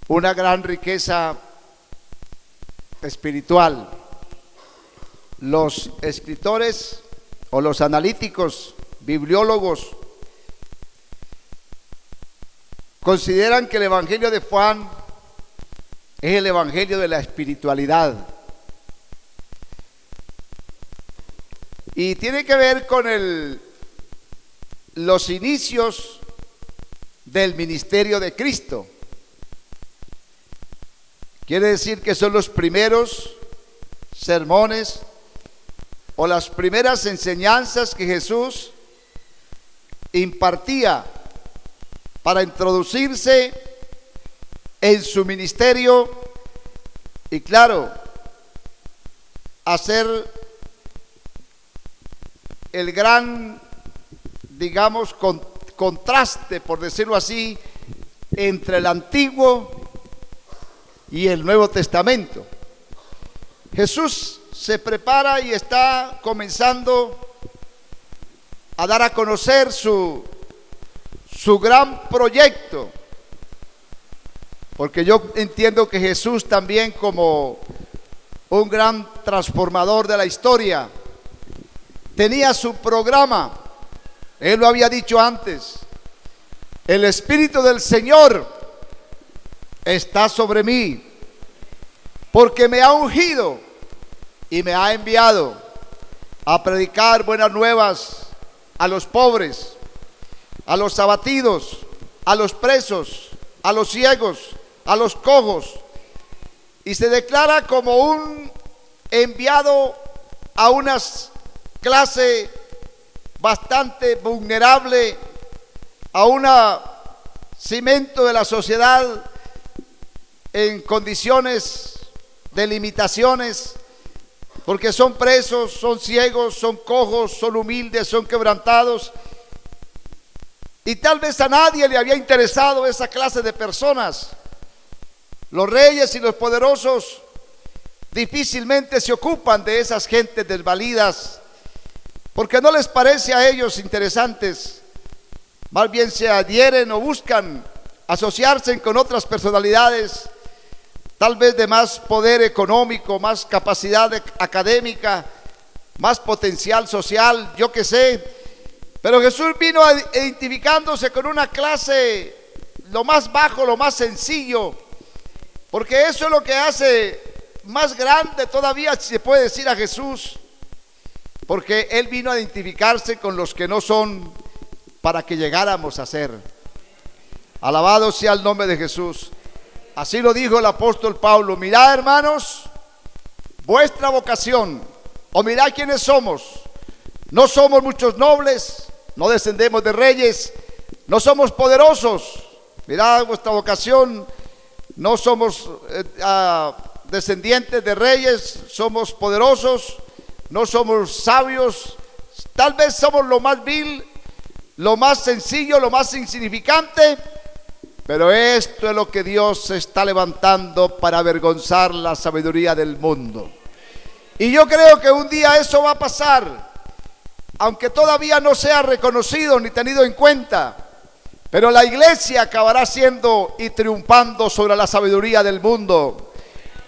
una gran riqueza espiritual. Los escritores o los analíticos, bibliólogos, consideran que el Evangelio de Juan es el Evangelio de la espiritualidad. Y tiene que ver con los inicios del ministerio de Cristo. Quiere decir que son los primeros sermones o las primeras enseñanzas que Jesús impartía para introducirse en su ministerio y, claro, hacer el gran, digamos, contraste, por decirlo así, entre el Antiguo y el Nuevo Testamento. Jesús se prepara y está comenzando a dar a conocer su gran proyecto, porque yo entiendo que Jesús también, como un gran transformador de la historia, tenía su programa. Él lo había dicho antes: el Espíritu del Señor está sobre mí, porque me ha ungido y me ha enviado a predicar buenas nuevas a los pobres, a los abatidos, a los presos, a los ciegos, a los cojos. Y se declara como un enviado a una clase bastante vulnerable, a un cimiento de la sociedad en condiciones de limitaciones, porque son presos, son ciegos, son cojos, son humildes, son quebrantados. Y tal vez a nadie le había interesado esa clase de personas. Los reyes y los poderosos difícilmente se ocupan de esas gentes desvalidas, porque no les parece a ellos interesantes. Más bien se adhieren o buscan asociarse con otras personalidades, tal vez de más poder económico, más capacidad académica, más potencial social, yo qué sé. Pero Jesús vino identificándose con una clase, lo más bajo, lo más sencillo, porque eso es lo que hace más grande todavía, si se puede decir, a Jesús, porque Él vino a identificarse con los que no son, para que llegáramos a ser. Alabado sea el nombre de Jesús. Así lo dijo el apóstol Pablo: mirad, hermanos, vuestra vocación, o mirad quiénes somos. No somos muchos nobles, no descendemos de reyes, no somos poderosos. Mirad vuestra vocación, no somos descendientes de reyes, somos poderosos, no somos sabios, tal vez somos lo más vil, lo más sencillo, lo más insignificante. Pero esto es lo que Dios está levantando para avergonzar la sabiduría del mundo. Y yo creo que un día eso va a pasar, aunque todavía no sea reconocido ni tenido en cuenta. Pero la iglesia acabará siendo y triunfando sobre la sabiduría del mundo.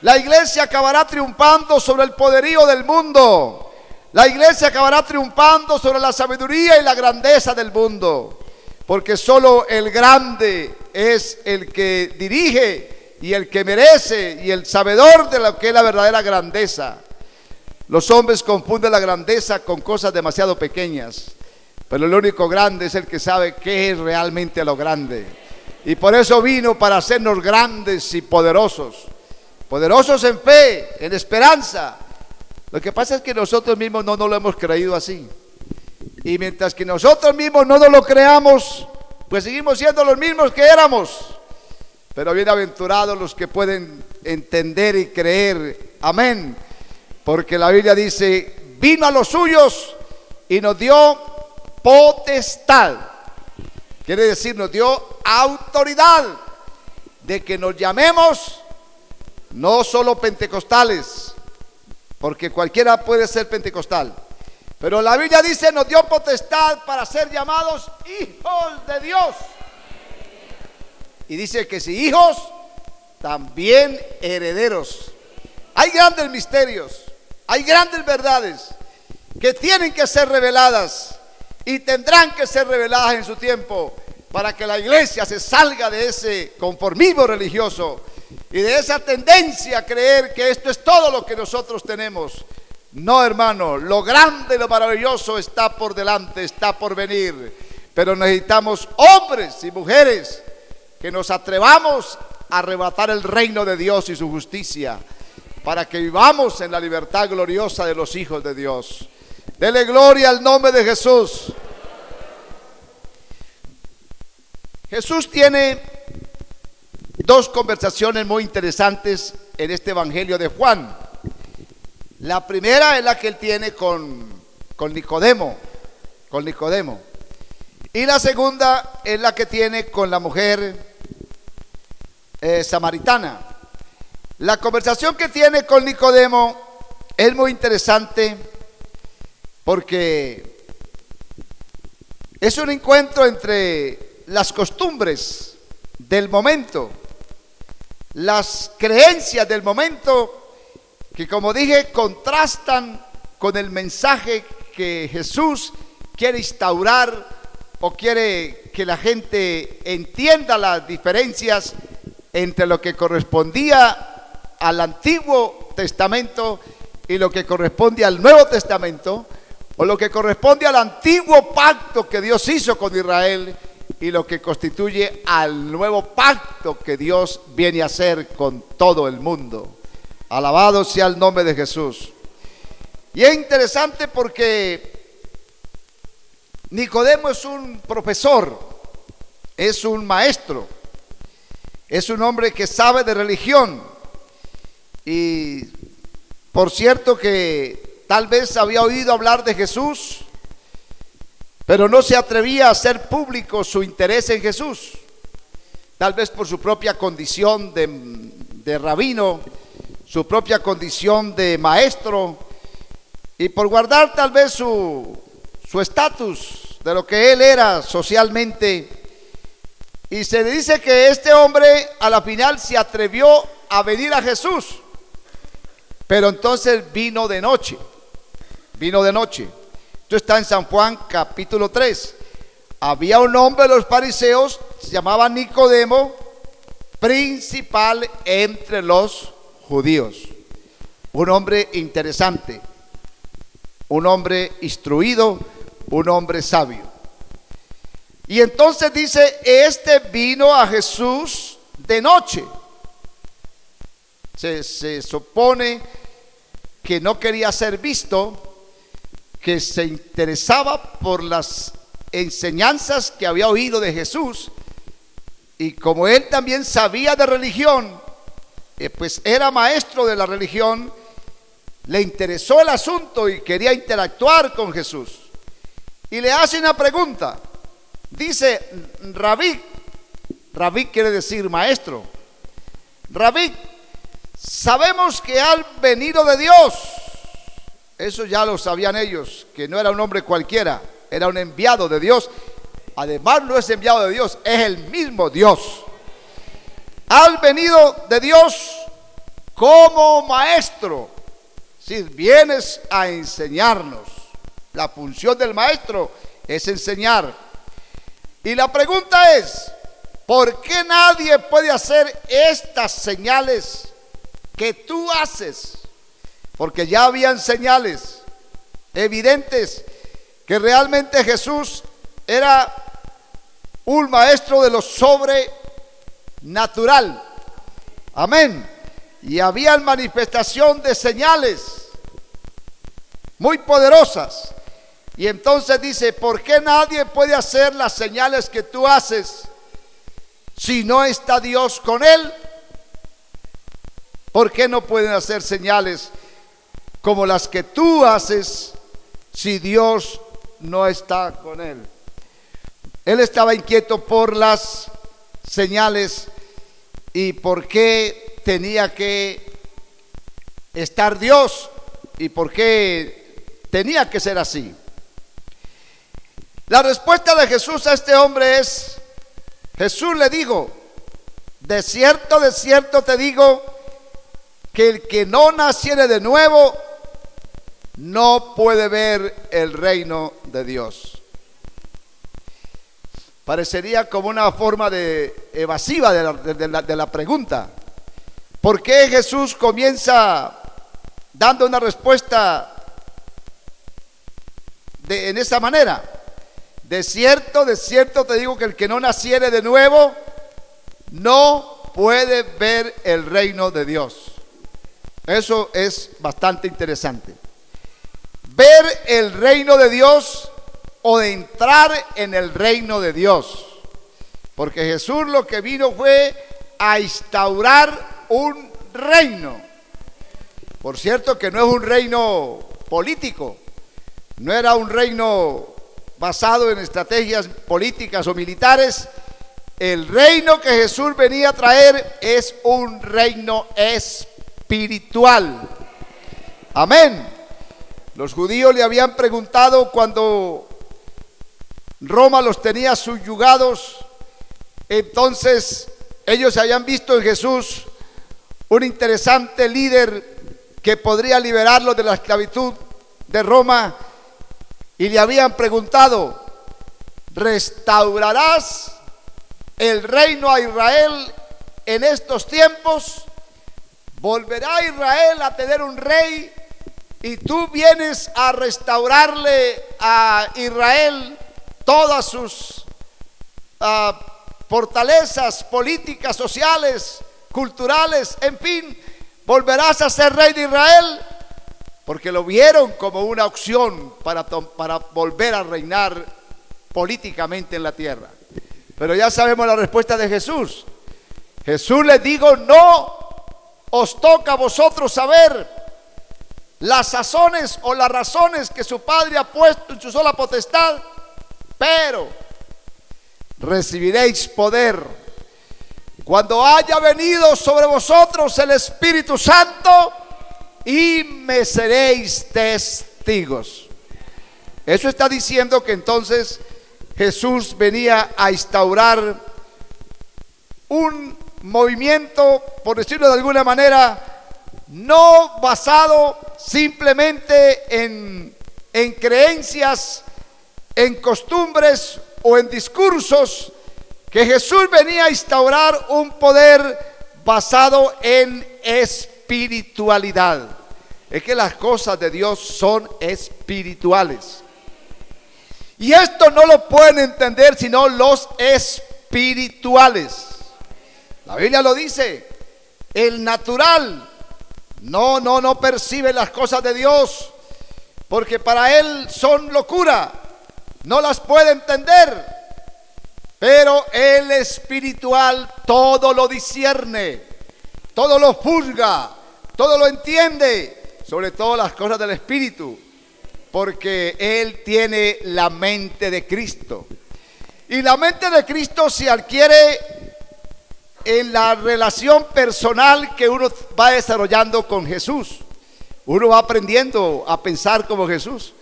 La iglesia acabará triunfando sobre el poderío del mundo. La iglesia acabará triunfando sobre la sabiduría y la grandeza del mundo. Porque solo el grande es el que dirige y el que merece y el sabedor de lo que es la verdadera grandeza. Los hombres confunden la grandeza con cosas demasiado pequeñas, pero el único grande es el que sabe qué es realmente lo grande. Y por eso vino, para hacernos grandes y poderosos. Poderosos en fe, en esperanza. Lo que pasa es que nosotros mismos no nos lo hemos creído así. Y mientras que nosotros mismos no nos lo creamos, pues seguimos siendo los mismos que éramos. Pero bienaventurados los que pueden entender y creer. Amén. Porque la Biblia dice: vino a los suyos y nos dio potestad. Quiere decir, nos dio autoridad de que nos llamemos no solo pentecostales, porque cualquiera puede ser pentecostal, pero la Biblia dice: nos dio potestad para ser llamados hijos de Dios. Y dice que si hijos, también herederos. Hay grandes misterios, hay grandes verdades que tienen que ser reveladas y tendrán que ser reveladas en su tiempo, para que la iglesia se salga de ese conformismo religioso y de esa tendencia a creer que esto es todo lo que nosotros tenemos. No, hermano, lo grande y lo maravilloso está por delante, está por venir. Pero necesitamos hombres y mujeres que nos atrevamos a arrebatar el reino de Dios y su justicia, para que vivamos en la libertad gloriosa de los hijos de Dios. Dele gloria al nombre de Jesús. Jesús tiene dos conversaciones muy interesantes en este Evangelio de Juan. La primera es la que él tiene con Nicodemo. Y la segunda es la que tiene con la mujer samaritana. La conversación que tiene con Nicodemo es muy interesante porque es un encuentro entre las costumbres del momento, las creencias del momento, que, como dije, contrastan con el mensaje que Jesús quiere instaurar, o quiere que la gente entienda las diferencias entre lo que correspondía al Antiguo Testamento y lo que corresponde al Nuevo Testamento, o lo que corresponde al antiguo pacto que Dios hizo con Israel y lo que constituye al nuevo pacto que Dios viene a hacer con todo el mundo. Alabado sea el nombre de Jesús. Y es interesante porque Nicodemo es un profesor, es un maestro, es un hombre que sabe de religión. Y por cierto que tal vez había oído hablar de Jesús, pero no se atrevía a hacer público su interés en Jesús, tal vez por su propia condición de rabino, su propia condición de maestro, y por guardar tal vez su estatus de lo que él era socialmente. Y se le dice que este hombre a la final se atrevió a venir a Jesús, pero entonces vino de noche. Esto está en San Juan capítulo 3. Había un hombre de los fariseos, se llamaba Nicodemo, principal entre los judíos. Un hombre interesante, un hombre instruido, un hombre sabio. Y entonces dice, este vino a Jesús de noche. Se supone que no quería ser visto, que se interesaba por las enseñanzas que había oído de Jesús, y como él también sabía de religión, pues era maestro de la religión, le interesó el asunto y quería interactuar con Jesús. Y le hace una pregunta. Dice, Rabí quiere decir maestro. Rabí, sabemos que has venido de Dios. Eso ya lo sabían ellos, que no era un hombre cualquiera, era un enviado de Dios. Además no es enviado de Dios, es el mismo Dios. Has venido de Dios como maestro. Si vienes a enseñarnos, la función del maestro es enseñar. Y la pregunta es, ¿por qué nadie puede hacer estas señales que tú haces? Porque ya habían señales evidentes que realmente Jesús era un maestro de lo sobrenatural. Amén. Y había manifestación de señales muy poderosas. Y entonces dice, ¿por qué nadie puede hacer las señales que tú haces si no está Dios con él? ¿Por qué no pueden hacer señales como las que tú haces si Dios no está con él? Él estaba inquieto por las señales y por qué tenía que estar Dios y por qué tenía que ser así. La respuesta de Jesús a este hombre es, Jesús le dijo, de cierto te digo, que el que no naciere de nuevo no puede ver el reino de Dios. Parecería como una forma evasiva de la pregunta. ¿Por qué Jesús comienza dando una respuesta en esa manera? De cierto te digo que el que no naciere de nuevo no puede ver el reino de Dios. Eso es bastante interesante. Ver el reino de Dios o de entrar en el reino de Dios. Porque Jesús lo que vino fue a instaurar un reino. Por cierto que no es un reino político, no era un reino basado en estrategias políticas o militares. El reino que Jesús venía a traer es un reino espiritual. Amén. Los judíos le habían preguntado cuando Roma los tenía subyugados, entonces ellos habían visto en Jesús un interesante líder que podría liberarlos de la esclavitud de Roma, y le habían preguntado: ¿restaurarás el reino a Israel en estos tiempos? ¿Volverá Israel a tener un rey y tú vienes a restaurarle a Israel todas sus fortalezas políticas, sociales, culturales, en fin? ¿Volverás a ser rey de Israel? Porque lo vieron como una opción para volver a reinar políticamente en la tierra. Pero ya sabemos la respuesta de Jesús. Jesús les dijo: no os toca a vosotros saber las sazones o las razones que su Padre ha puesto en su sola potestad, pero recibiréis poder cuando haya venido sobre vosotros el Espíritu Santo, y me seréis testigos. Eso está diciendo que entonces Jesús venía a instaurar un movimiento, por decirlo de alguna manera, no basado simplemente en creencias, en costumbres o en discursos, que Jesús venía a instaurar un poder basado en espiritualidad. Es que las cosas de Dios son espirituales, y esto no lo pueden entender sino los espirituales. La Biblia lo dice: el natural no percibe las cosas de Dios, porque para él son locura, no las puede entender. Pero el espiritual todo lo discierne, todo lo juzga, todo lo entiende, sobre todo las cosas del espíritu, porque él tiene la mente de Cristo. Y la mente de Cristo se adquiere en la relación personal que uno va desarrollando con Jesús. Uno va aprendiendo a pensar como Jesús,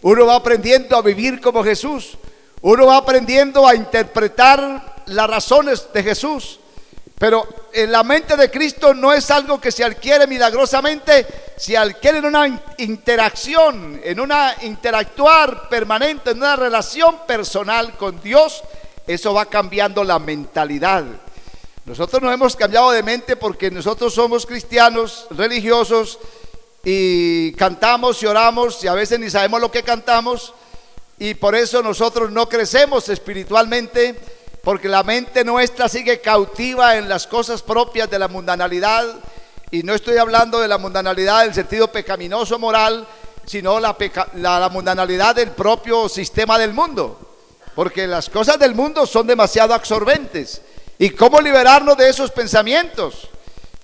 uno va aprendiendo a vivir como Jesús, uno va aprendiendo a interpretar las razones de Jesús. Pero en la mente de Cristo no es algo que se adquiere milagrosamente, se adquiere en una interacción, en una interactuar permanente, en una relación personal con Dios. Eso va cambiando la mentalidad. Nosotros nos hemos cambiado de mente porque nosotros somos cristianos religiosos y cantamos y oramos y a veces ni sabemos lo que cantamos, y por eso nosotros no crecemos espiritualmente, porque la mente nuestra sigue cautiva en las cosas propias de la mundanalidad. Y no estoy hablando de la mundanalidad del sentido pecaminoso moral, sino la mundanalidad del propio sistema del mundo, porque las cosas del mundo son demasiado absorbentes. ¿Y cómo liberarnos de esos pensamientos?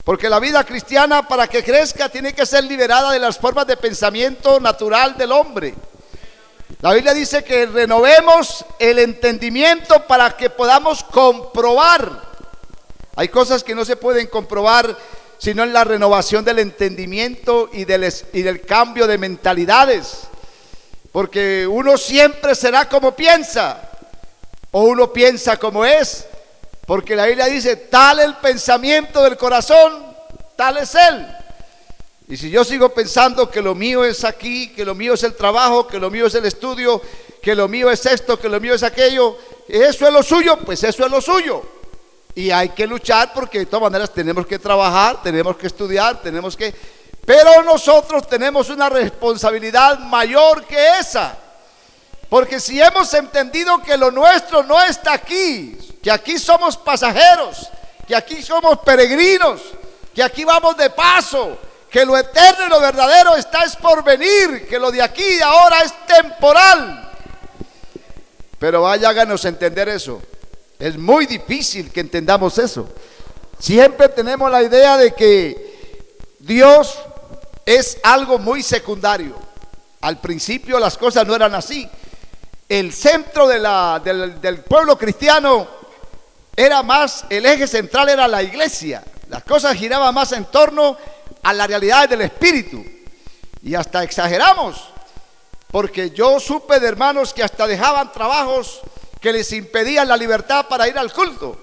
Porque la vida cristiana, para que crezca, tiene que ser liberada de las formas de pensamiento natural del hombre. La Biblia dice que renovemos el entendimiento para que podamos comprobar. Hay cosas que no se pueden comprobar sino en la renovación del entendimiento y del cambio de mentalidades. Porque uno siempre será como piensa, o uno piensa como es. Porque la Biblia dice, tal el pensamiento del corazón, tal es él. Y si yo sigo pensando que lo mío es aquí, que lo mío es el trabajo, que lo mío es el estudio, que lo mío es esto, que lo mío es aquello, eso es lo suyo, pues eso es lo suyo. Y hay que luchar porque de todas maneras tenemos que trabajar, tenemos que estudiar, pero nosotros tenemos una responsabilidad mayor que esa. Porque si hemos entendido que lo nuestro no está aquí, que aquí somos pasajeros, que aquí somos peregrinos, que aquí vamos de paso, que lo eterno y lo verdadero está es por venir, que lo de aquí y ahora es temporal. Pero háganos entender eso. Es muy difícil que entendamos eso. Siempre tenemos la idea de que Dios es algo muy secundario. Al principio las cosas no eran así. El centro del pueblo cristiano era más, el eje central era la iglesia. Las cosas giraban más en torno a la realidad del espíritu. Y hasta exageramos, porque yo supe de hermanos que hasta dejaban trabajos que les impedían la libertad para ir al culto,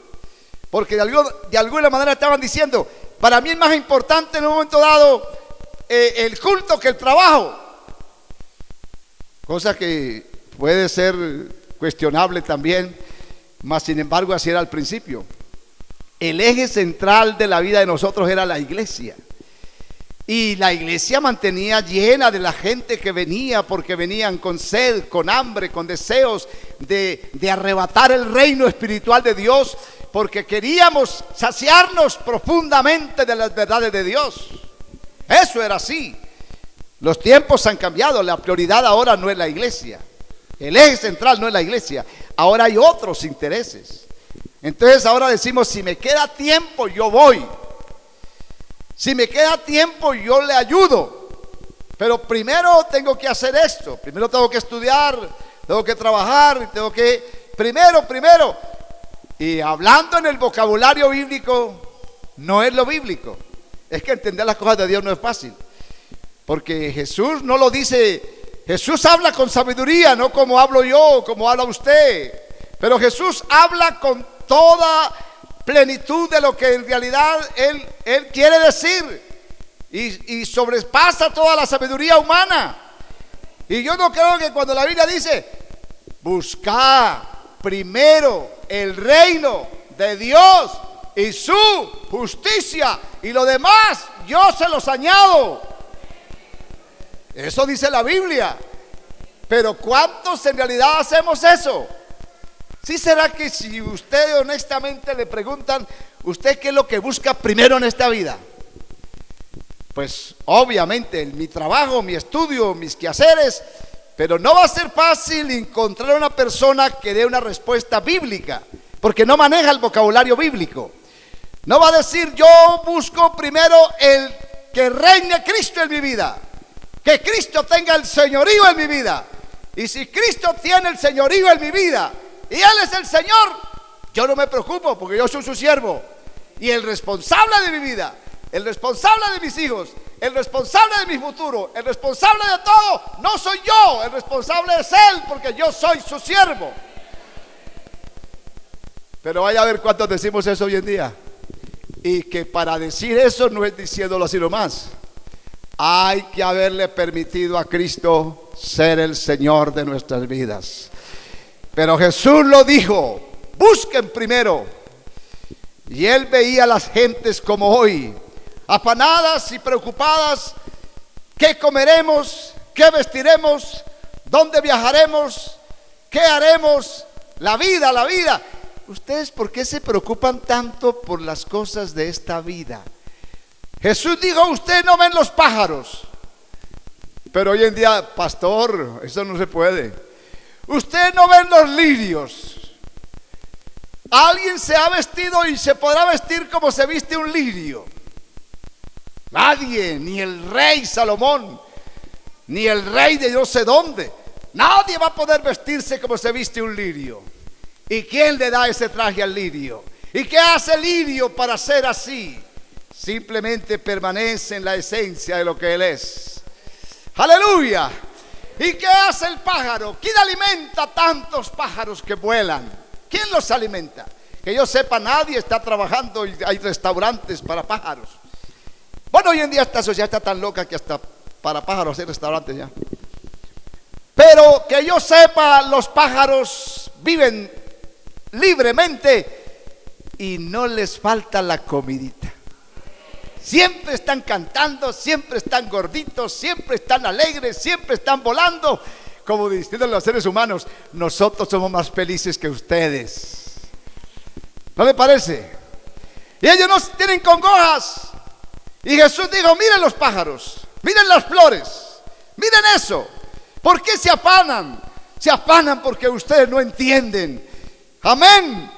porque de alguna manera estaban diciendo, para mí es más importante en un momento dado el culto que el trabajo. Cosa que puede ser cuestionable también, mas sin embargo así era al principio. El eje central de la vida de nosotros era la iglesia. Y la iglesia mantenía llena de la gente que venía, porque venían con sed, con hambre, con deseos de arrebatar el reino espiritual de Dios, porque queríamos saciarnos profundamente de las verdades de Dios. Eso era así. Los tiempos han cambiado, la prioridad ahora no es la iglesia. El eje central no es la iglesia, ahora hay otros intereses. Entonces ahora decimos, si me queda tiempo yo voy, si me queda tiempo yo le ayudo, pero primero tengo que hacer esto, primero tengo que estudiar, tengo que trabajar, primero, y hablando en el vocabulario bíblico, no es lo bíblico. Es que entender las cosas de Dios no es fácil, porque Jesús no lo dice. Jesús habla con sabiduría, no como hablo yo, como habla usted. Pero Jesús habla con toda plenitud de lo que en realidad Él quiere decir. Y sobrepasa toda la sabiduría humana. Y yo no creo que cuando la Biblia dice, buscad primero el reino de Dios y su justicia, y lo demás yo se los añado. Eso dice la Biblia. Pero ¿cuántos en realidad hacemos eso? ¿Sí será que si usted honestamente le preguntan, ¿usted qué es lo que busca primero en esta vida? Pues obviamente mi trabajo, mi estudio, mis quehaceres. Pero no va a ser fácil encontrar una persona que dé una respuesta bíblica, porque no maneja el vocabulario bíblico. No va a decir, yo busco primero el que reine Cristo en mi vida, que Cristo tenga el señorío en mi vida. Y si Cristo tiene el señorío en mi vida y Él es el Señor, yo no me preocupo, porque yo soy su siervo. Y el responsable de mi vida, el responsable de mis hijos, el responsable de mi futuro, el responsable de todo, no soy yo, el responsable es Él, porque yo soy su siervo. Pero vaya a ver cuántos decimos eso hoy en día. Y que para decir eso no es diciéndolo así nomás. Hay que haberle permitido a Cristo ser el Señor de nuestras vidas. Pero Jesús lo dijo, busquen primero. Y Él veía a las gentes como hoy, afanadas y preocupadas. ¿Qué comeremos? ¿Qué vestiremos? ¿Dónde viajaremos? ¿Qué haremos? La vida. ¿Ustedes por qué se preocupan tanto por las cosas de esta vida? Jesús dijo, ustedes no ven los pájaros. Pero hoy en día, pastor, eso no se puede. Ustedes no ven los lirios. Alguien se ha vestido y se podrá vestir como se viste un lirio. Nadie, ni el rey Salomón, ni el rey de no sé dónde. Nadie va a poder vestirse como se viste un lirio. ¿Y quién le da ese traje al lirio? ¿Y qué hace el lirio para ser así? Simplemente permanece en la esencia de lo que Él es. ¡Aleluya! ¿Y qué hace el pájaro? ¿Quién alimenta tantos pájaros que vuelan? ¿Quién los alimenta? Que yo sepa, nadie está trabajando y hay restaurantes para pájaros. Bueno, hoy en día esta sociedad está tan loca que hasta para pájaros hay restaurantes ya. Pero que yo sepa, los pájaros viven libremente y no les falta la comidita. Siempre están cantando, siempre están gorditos, siempre están alegres, siempre están volando. Como diciendo los seres humanos, nosotros somos más felices que ustedes. ¿No le parece? Y ellos no tienen congojas. Y Jesús dijo, miren los pájaros, miren las flores, miren eso. ¿Por qué se afanan? Se afanan porque ustedes no entienden. Amén.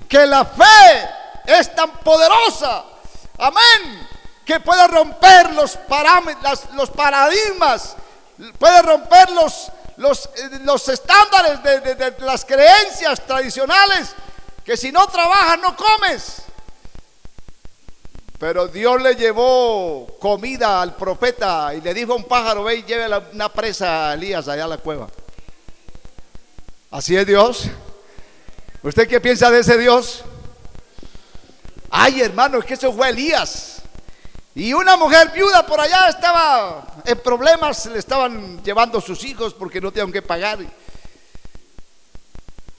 Que la fe es tan poderosa. Amén. Que puede romper los paradigmas, puede romper los estándares de las creencias tradicionales, que si no trabajas no comes. Pero Dios le llevó comida al profeta y le dijo a un pájaro, ve y lleve una presa a Elías allá a la cueva. Así es Dios. ¿Usted qué piensa de ese Dios? Ay, hermano, es que eso fue Elías. Y una mujer viuda por allá estaba en problemas, le estaban llevando sus hijos porque no tenían que pagar.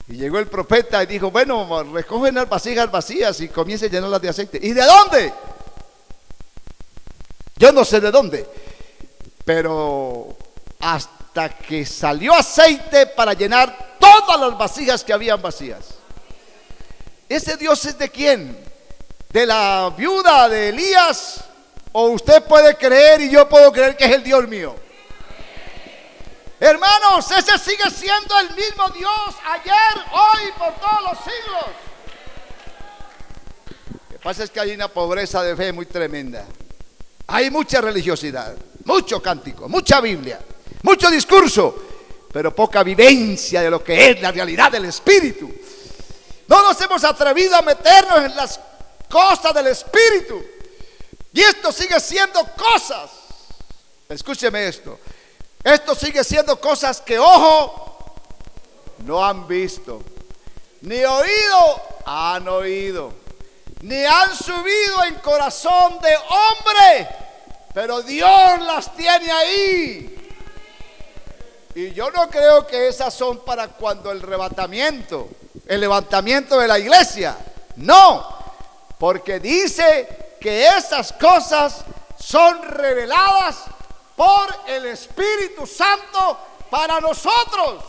Y llegó el profeta y dijo, bueno, recogen las vasijas vacías y comiencen a llenarlas de aceite. ¿Y de dónde? Yo no sé de dónde, pero hasta que salió aceite para llenar todas las vasijas que habían vacías. ¿Ese Dios es de quién? ¿De la viuda de Elías? ¿O usted puede creer y yo puedo creer que es el Dios mío? Hermanos, ese sigue siendo el mismo Dios ayer, hoy, por todos los siglos. Lo que pasa es que hay una pobreza de fe muy tremenda. Hay mucha religiosidad, mucho cántico, mucha Biblia, mucho discurso, pero poca vivencia de lo que es la realidad del Espíritu. No nos hemos atrevido a meternos en las cosas del Espíritu. Y esto sigue siendo cosas, escúcheme esto, esto sigue siendo cosas que ojo no han visto, ni oído han oído, ni han subido en corazón de hombre, pero Dios las tiene ahí. Y yo no creo que esas son para cuando el levantamiento de la iglesia, no, porque dice que esas cosas son reveladas por el Espíritu Santo para nosotros.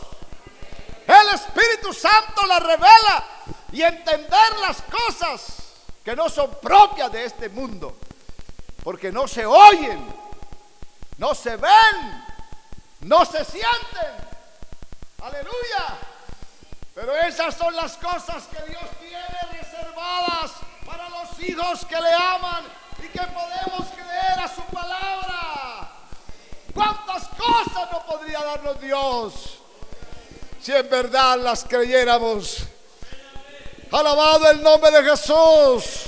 El Espíritu Santo las revela y entender las cosas que no son propias de este mundo, porque no se oyen, no se ven, no se sienten. Aleluya. Pero esas son las cosas que Dios tiene reservadas para los hijos que le aman y que podemos creer a su palabra. ¿Cuántas cosas no podría darnos Dios si en verdad las creyéramos? Alabado el nombre de Jesús.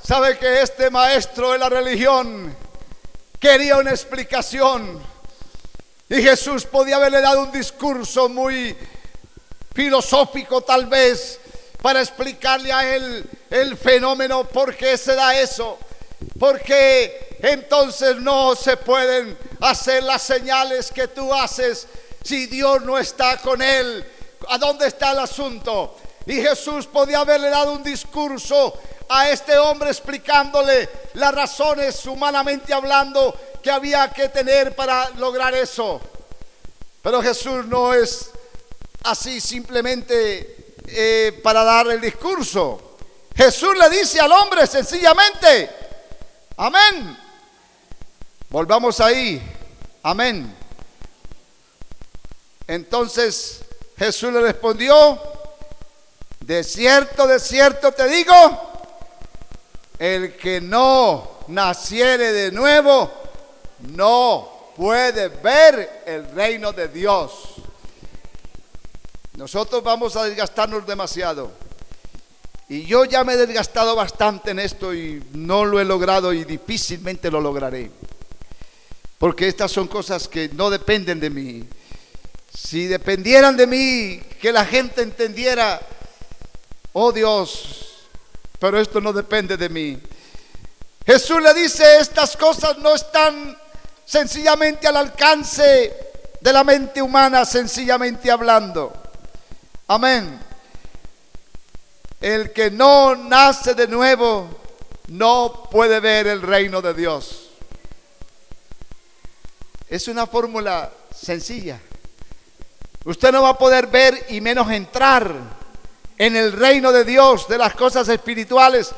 ¿Sabe que este maestro de la religión quería una explicación? Y Jesús podía haberle dado un discurso muy filosófico tal vez para explicarle a él el fenómeno, por qué se da eso, porque entonces no se pueden hacer las señales que tú haces si Dios no está con él. ¿A dónde está el asunto? Y Jesús podía haberle dado un discurso a este hombre explicándole las razones humanamente hablando que había que tener para lograr eso. Pero Jesús no es así simplemente para dar el discurso. Jesús le dice al hombre sencillamente, amén. Volvamos ahí, amén. Entonces Jesús le respondió, de cierto te digo, el que no naciere de nuevo no puede ver el reino de Dios. Nosotros vamos a desgastarnos demasiado, y yo ya me he desgastado bastante en esto y no lo he logrado y difícilmente lo lograré, porque estas son cosas que no dependen de mí. Si dependieran de mí, que la gente entendiera, oh Dios, pero esto no depende de mí. Jesús le dice, estas cosas no están sencillamente al alcance de la mente humana, sencillamente hablando. Amén. El que no nace de nuevo no puede ver el reino de Dios. Es una fórmula sencilla. Usted no va a poder ver y menos entrar en el reino de Dios, de las cosas espirituales,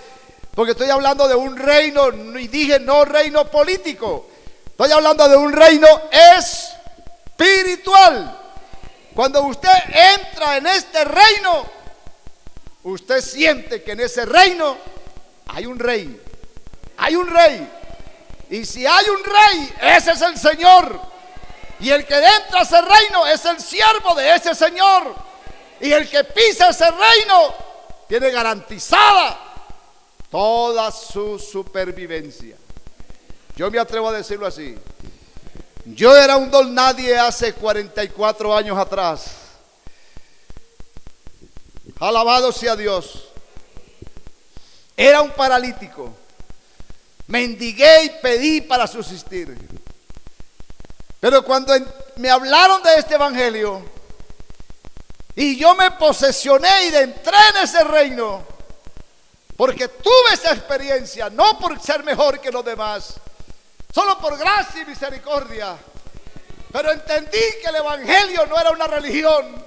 porque estoy hablando de un reino, y dije no reino político, estoy hablando de un reino espiritual. Cuando usted entra en este reino, usted siente que en ese reino hay un rey, hay un rey, y si hay un rey, ese es el Señor. Y el que entra a ese reino es el siervo de ese Señor. Y el que pisa ese reino tiene garantizada toda su supervivencia. Yo me atrevo a decirlo así. Yo era un don nadie hace 44 años atrás. Alabado sea Dios. Era un paralítico. Mendigué y pedí para subsistir. Pero cuando me hablaron de este evangelio y yo me posesioné y entré en ese reino, porque tuve esa experiencia, no por ser mejor que los demás, solo por gracia y misericordia, pero entendí que el evangelio no era una religión,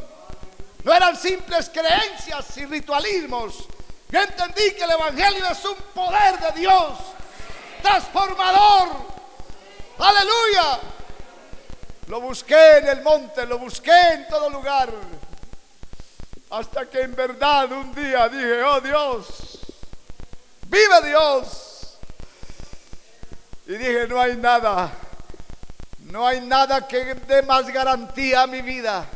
no eran simples creencias y ritualismos. Yo entendí que el evangelio es un poder de Dios transformador. Aleluya. Lo busqué en el monte, lo busqué en todo lugar, hasta que en verdad un día dije, oh Dios, vive Dios. Y dije, no hay nada que dé más garantía a mi vida,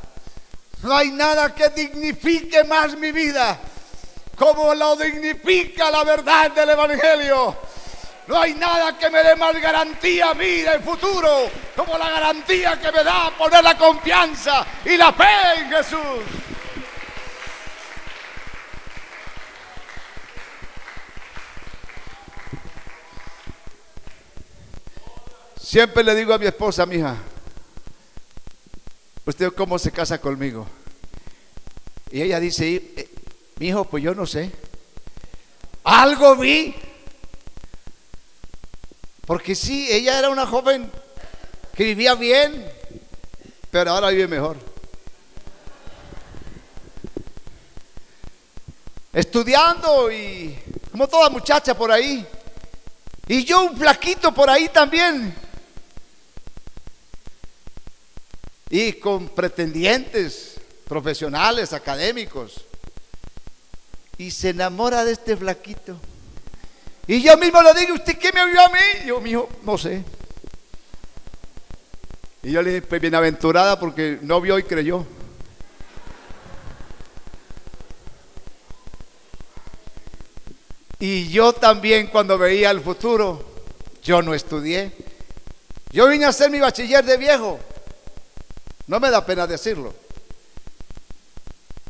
no hay nada que dignifique más mi vida como lo dignifica la verdad del evangelio. No hay nada que me dé más garantía a mí del futuro como la garantía que me da poner la confianza y la fe en Jesús. Siempre le digo a mi esposa, mija, ¿usted cómo se casa conmigo? Y ella dice, mi hijo, pues yo no sé. Algo vi. Porque sí, ella era una joven que vivía bien, pero ahora vive mejor. Estudiando y como toda muchacha por ahí. Y yo un flaquito por ahí también. Y con pretendientes profesionales, académicos. Y se enamora de este flaquito. Y yo mismo le digo, ¿usted qué me vio a mí? Y yo, mijo, no sé. Y yo le dije, pues bienaventurada porque no vio y creyó. Y yo también cuando veía el futuro, yo no estudié. Yo vine a hacer mi bachiller de viejo. No me da pena decirlo.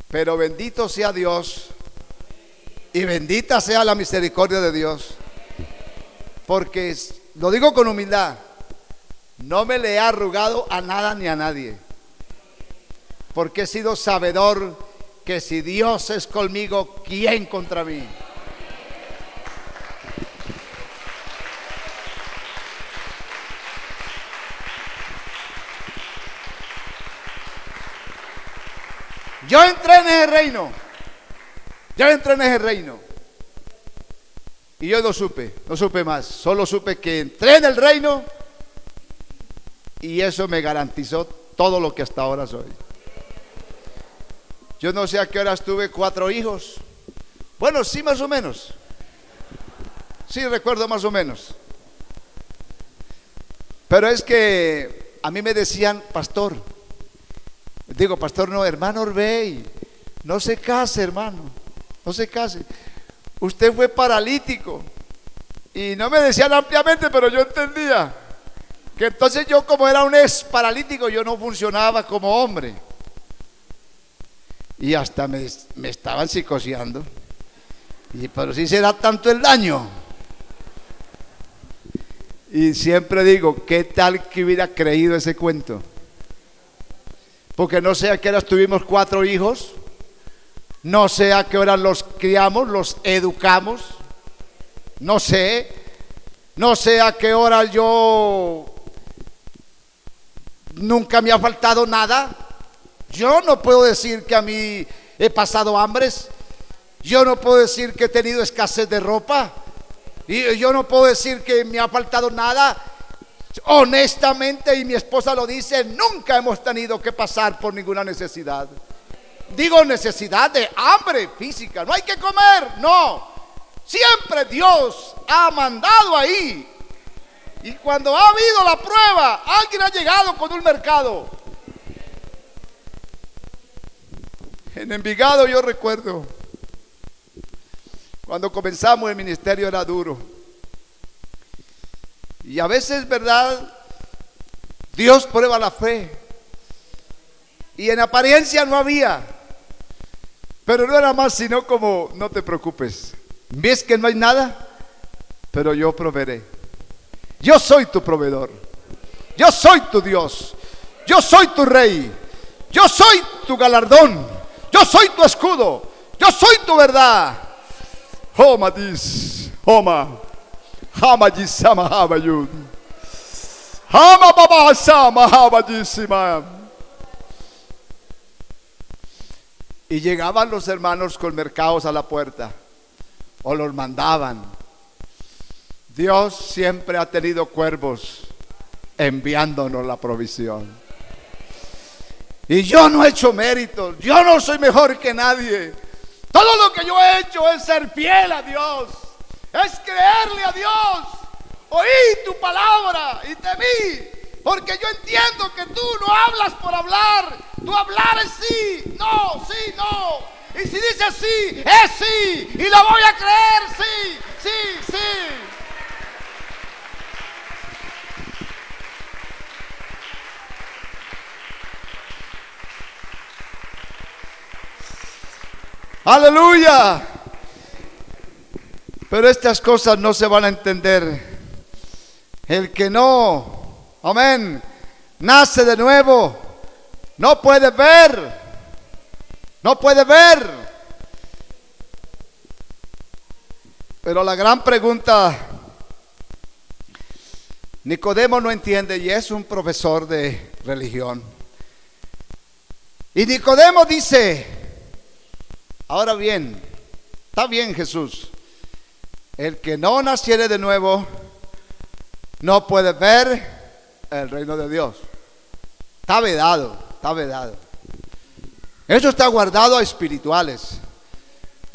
Pero bendito sea Dios. Y bendita sea la misericordia de Dios, porque lo digo con humildad, no me le he arrugado a nada ni a nadie, porque he sido sabedor que si Dios es conmigo, ¿quién contra mí? Yo entré en ese reino. Ya entré en ese reino. Y yo no supe más. Solo supe que entré en el reino y eso me garantizó todo lo que hasta ahora soy. Yo no sé a qué horas tuve 4 hijos. Bueno, sí, más o menos. Sí, recuerdo más o menos. Pero es que a mí me decían, pastor. Digo, pastor, no, hermano Orbey, no se case, hermano. No se case. Usted fue paralítico. Y no me decían ampliamente, pero yo entendía que entonces yo, como era un ex paralítico, yo no funcionaba como hombre. y hasta me estaban psicoseando. Pero si será tanto el daño. Y siempre digo, ¿qué tal que hubiera creído ese cuento? Porque no sé a qué hora tuvimos 4 hijos, no sé a qué hora los criamos, los educamos, no sé a qué hora yo nunca me ha faltado nada. Yo no puedo decir que a mí he pasado hambres, yo no puedo decir que he tenido escasez de ropa, y yo no puedo decir que me ha faltado nada. Honestamente, y mi esposa lo dice, nunca hemos tenido que pasar por ninguna necesidad. Digo necesidad de hambre física, no hay que comer, no. Siempre Dios ha mandado ahí. Y cuando ha habido la prueba, alguien ha llegado con un mercado. En Envigado yo recuerdo, cuando comenzamos el ministerio era duro. Y a veces, ¿verdad? Dios prueba la fe. Y en apariencia no había. Pero no era más sino como, no te preocupes. ¿Ves que no hay nada? Pero yo proveeré. Yo soy tu proveedor. Yo soy tu Dios. Yo soy tu rey. Yo soy tu galardón. Yo soy tu escudo. Yo soy tu verdad. Homa dis, Homa, Hama Yisama Habayud, Hama Baba Sama Habayisima. Y llegaban los hermanos con mercados a la puerta, o los mandaban. Dios siempre ha tenido cuervos enviándonos la provisión. Y yo no he hecho méritos, yo no soy mejor que nadie. Todo lo que yo he hecho es ser fiel a Dios, es creerle a Dios. Oí tu palabra y te vi, porque yo entiendo que tú no hablas por hablar, tu hablar es sí, no, sí, no. Y si dices sí, es sí, y lo voy a creer, sí, sí, sí. Aleluya. Pero estas cosas no se van a entender. El que no, amén, nace de nuevo, no puede ver. No puede ver. Pero la gran pregunta, Nicodemo no entiende y es un profesor de religión. Y Nicodemo dice, ahora bien, está bien Jesús, el que no naciere de nuevo no puede ver el reino de Dios. Está vedado, está vedado. Eso está guardado a espirituales.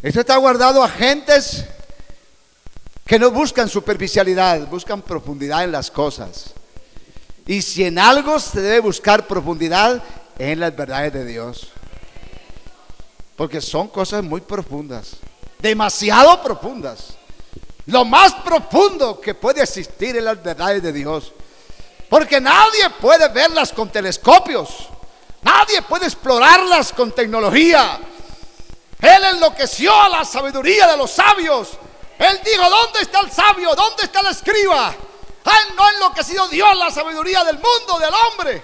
Eso está guardado a gentes que no buscan superficialidad, buscan profundidad en las cosas. Y si en algo se debe buscar profundidad, en las verdades de Dios. Porque son cosas muy profundas, demasiado profundas. Lo más profundo que puede existir en las verdades de Dios. Porque nadie puede verlas con telescopios. Nadie puede explorarlas con tecnología. Él enloqueció a la sabiduría de los sabios. Él dijo, ¿dónde está el sabio? ¿Dónde está el escriba? Él no ha enloquecido Dios la sabiduría del mundo, del hombre.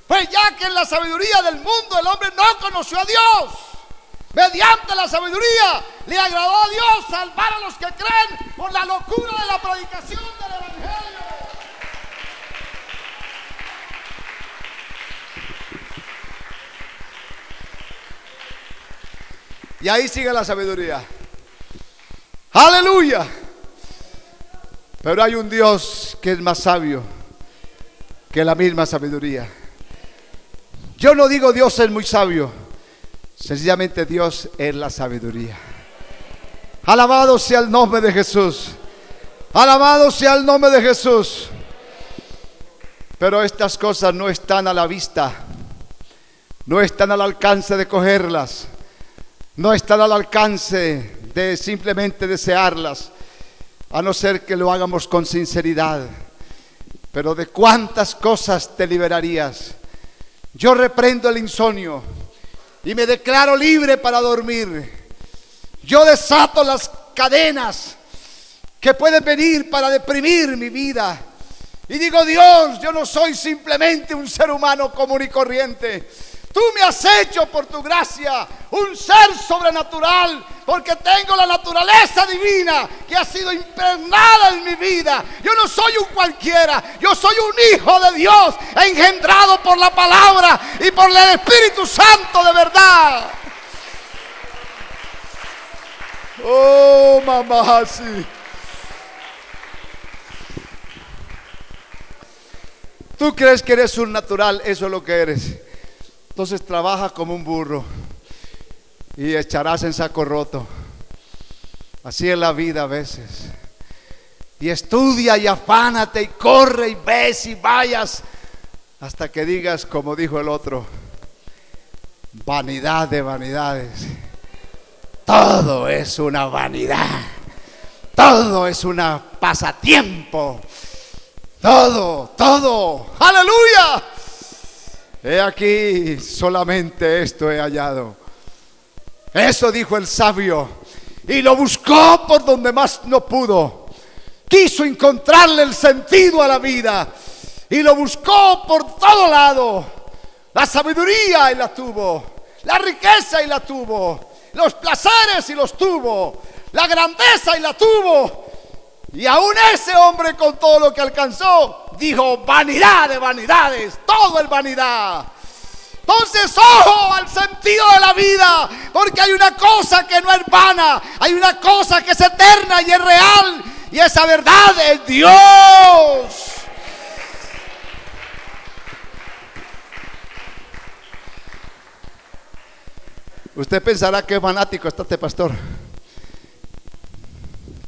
Pues ya que en la sabiduría del mundo el hombre no conoció a Dios, mediante la sabiduría le agradó a Dios salvar a los que creen por la locura de la predicación del evangelio. Y ahí sigue la sabiduría. Aleluya. Pero hay un Dios que es más sabio que la misma sabiduría. Yo no digo Dios es muy sabio, sencillamente Dios es la sabiduría. Alabado sea el nombre de Jesús. Alabado sea el nombre de Jesús. Pero estas cosas no están a la vista, no están al alcance de cogerlas, no están al alcance de simplemente desearlas, a no ser que lo hagamos con sinceridad. Pero ¿de cuántas cosas te liberarías? Yo reprendo el insomnio, y me declaro libre para dormir. Yo desato las cadenas que pueden venir para deprimir mi vida. Y digo, Dios, yo no soy simplemente un ser humano común y corriente. Tú me has hecho por tu gracia un ser sobrenatural, porque tengo la naturaleza divina que ha sido impregnada en mi vida. Yo no soy un cualquiera, yo soy un hijo de Dios, engendrado por la palabra y por el Espíritu Santo de verdad. Oh, mamá, sí. Tú crees que eres un natural, eso es lo que eres. Entonces trabaja como un burro y echarás en saco roto. Así es la vida a veces. Y estudia y afánate y corre y ves y vayas hasta que digas, como dijo el otro, vanidad de vanidades. Todo es una vanidad. Todo es un pasatiempo. Todo. ¡Aleluya! He aquí, solamente esto he hallado. Eso dijo el sabio, y lo buscó por donde más no pudo. Quiso encontrarle el sentido a la vida y lo buscó por todo lado. La sabiduría y la tuvo, la riqueza y la tuvo, los placeres y los tuvo, la grandeza y la tuvo. Y aún ese hombre, con todo lo que alcanzó, dijo, vanidad de vanidades, todo es vanidad. Entonces, ojo al sentido de la vida, porque hay una cosa que no es vana, hay una cosa que es eterna y es real, y esa verdad es Dios. Usted pensará que fanático está este pastor.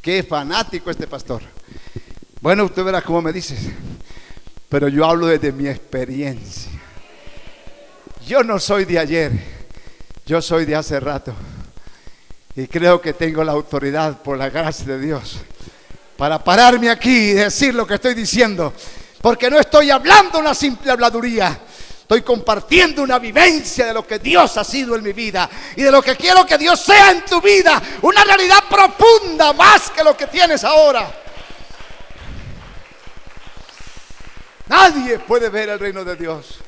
Qué fanático este pastor. Bueno, usted verá cómo me dice, pero yo hablo desde mi experiencia. Yo no soy de ayer, yo soy de hace rato. Y creo que tengo la autoridad, por la gracia de Dios, para pararme aquí y decir lo que estoy diciendo. Porque no estoy hablando una simple habladuría. Estoy compartiendo una vivencia de lo que Dios ha sido en mi vida y de lo que quiero que Dios sea en tu vida. Una realidad profunda, más que lo que tienes ahora. Nadie puede ver el reino de Dios.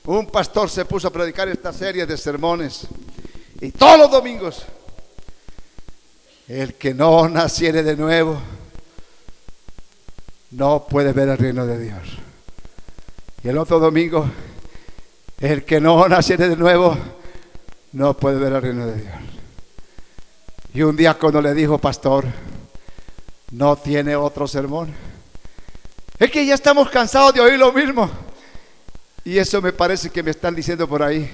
Un pastor se puso a predicar esta serie de sermones y todos los domingos: el que no naciere de nuevo no puede ver el reino de Dios. Y el otro domingo: el que no naciere de nuevo no puede ver el reino de Dios. Y un día, cuando le dijo, pastor, ¿no tiene otro sermón? Es que ya estamos cansados de oír lo mismo. Y eso me parece que me están diciendo por ahí.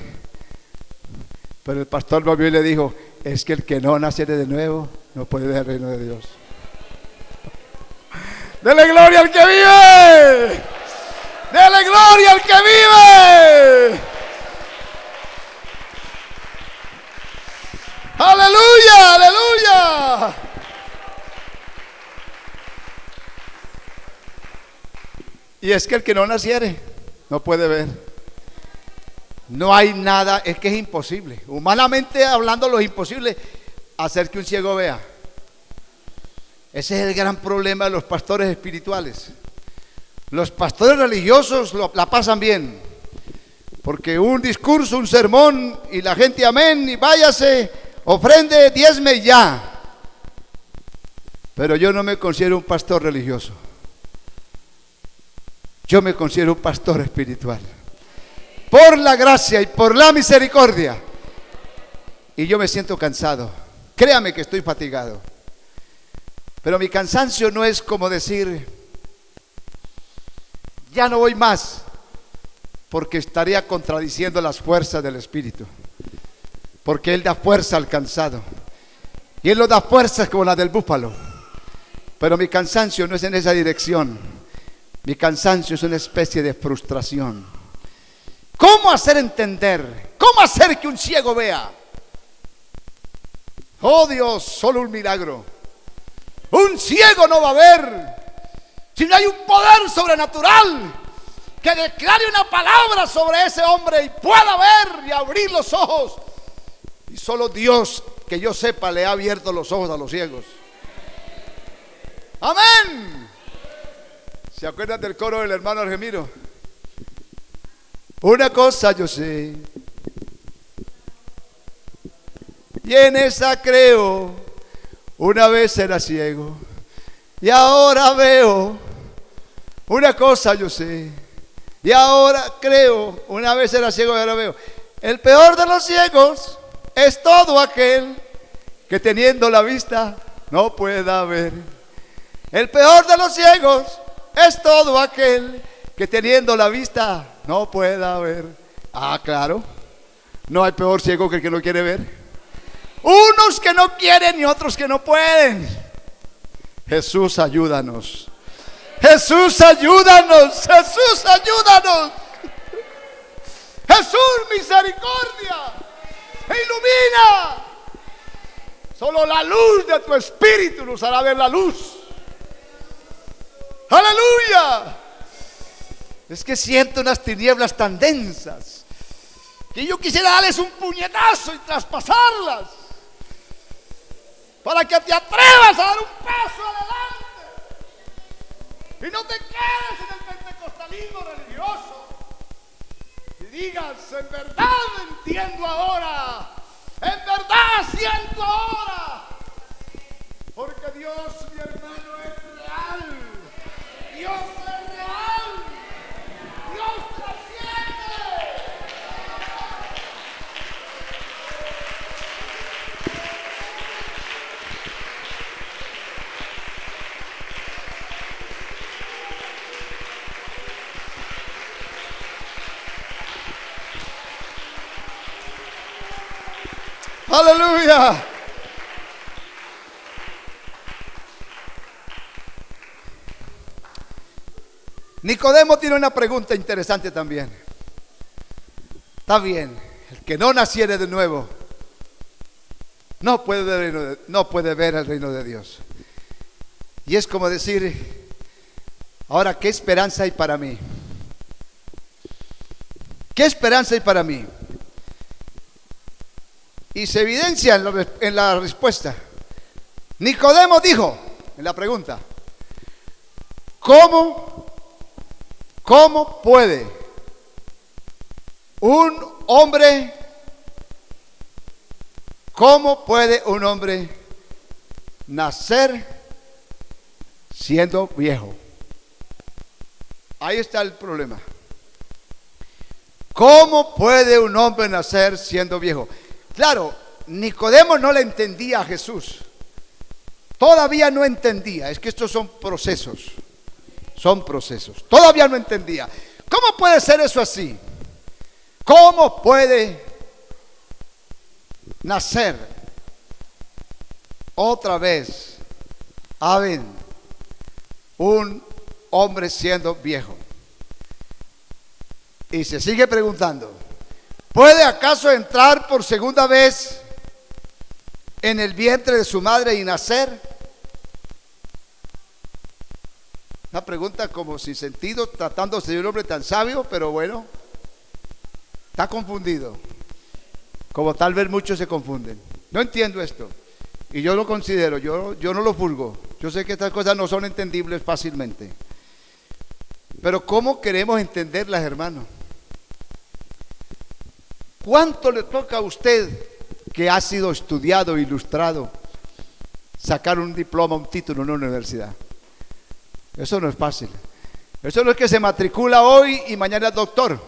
Pero el pastor volvió y le dijo: es que el que no naciere de nuevo no puede ver el reino de Dios. ¡Dele gloria al que vive! ¡Dele gloria al que vive! ¡Aleluya! ¡Aleluya! Y es que el que no naciere no puede ver. No hay nada, es que es imposible. Humanamente hablando, lo es imposible hacer que un ciego vea. Ese es el gran problema de los pastores espirituales. Los pastores religiosos la pasan bien, porque un discurso, un sermón, y la gente amén, y váyase, ofrende, diezme y ya. Pero yo no me considero un pastor religioso. Yo me considero un pastor espiritual, por la gracia y por la misericordia. Y yo me siento cansado. Créame que estoy fatigado. Pero mi cansancio no es como decir, ya no voy más, porque estaría contradiciendo las fuerzas del Espíritu. Porque Él da fuerza al cansado, y Él no da fuerzas como la del búfalo. Pero mi cansancio no es en esa dirección. Mi cansancio es una especie de frustración. ¿Cómo hacer entender? ¿Cómo hacer que un ciego vea? Oh Dios, solo un milagro. Un ciego no va a ver si no hay un poder sobrenatural que declare una palabra sobre ese hombre y pueda ver y abrir los ojos. Y solo Dios, que yo sepa, le ha abierto los ojos a los ciegos. Amén. ¿Se acuerdan del coro del hermano Argemiro? Una cosa yo sé, y en esa creo. Una vez era ciego y ahora veo. Una cosa yo sé y ahora creo. Una vez era ciego y ahora veo. El peor de los ciegos es todo aquel que teniendo la vista no pueda ver. El peor de los ciegos es todo aquel que teniendo la vista no pueda ver. Ah, claro. No hay peor ciego que el que no quiere ver. Unos que no quieren y otros que no pueden. Jesús, ayúdanos. Jesús, ayúdanos. Jesús, ayúdanos. Jesús, misericordia. Ilumina. Solo la luz de tu espíritu nos hará ver la luz. Aleluya. Es que siento unas tinieblas tan densas que yo quisiera darles un puñetazo y traspasarlas, para que te atrevas a dar un paso adelante y no te quedes en el pentecostalismo religioso y digas: en verdad entiendo ahora, en verdad siento ahora, porque Dios, mi hermano, es real. Dios es real. Dios trasciende. Aleluya. Nicodemo tiene una pregunta interesante también. Está bien, el que no naciere de nuevo no puede ver el reino de Dios. Y es como decir: ahora, ¿qué esperanza hay para mí? ¿Qué esperanza hay para mí? Y se evidencia en la respuesta. Nicodemo dijo en la pregunta: ¿Cómo puede un hombre nacer siendo viejo? Ahí está el problema. ¿Cómo puede un hombre nacer siendo viejo? Claro, Nicodemo no le entendía a Jesús. Todavía no entendía. Es que estos son procesos. Todavía no entendía. ¿Cómo puede ser eso así? ¿Cómo puede nacer otra vez un hombre siendo viejo? Y se sigue preguntando: ¿puede acaso entrar por segunda vez en el vientre de su madre y nacer? Una pregunta como sin sentido, tratándose de un hombre tan sabio, pero bueno, está confundido, como tal vez muchos se confunden. No entiendo esto, y yo lo considero, yo no lo juzgo. Yo sé que estas cosas no son entendibles fácilmente, pero ¿cómo queremos entenderlas, hermano? ¿Cuánto le toca a usted, que ha sido estudiado, ilustrado, sacar un diploma, un título en una universidad? Eso no es fácil. Eso no es que se matricula hoy y mañana es doctor,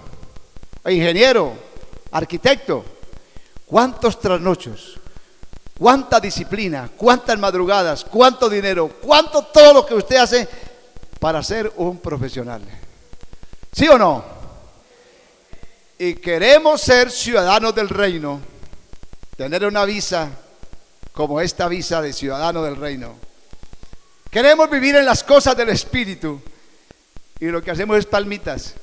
ingeniero, arquitecto. ¿Cuántos trasnochos? ¿Cuánta disciplina? ¿Cuántas madrugadas? ¿Cuánto dinero? ¿Cuánto todo lo que usted hace para ser un profesional? ¿Sí o no? Y queremos ser ciudadanos del reino, tener una visa como esta visa de ciudadano del reino. Queremos vivir en las cosas del Espíritu, y lo que hacemos es palmitas.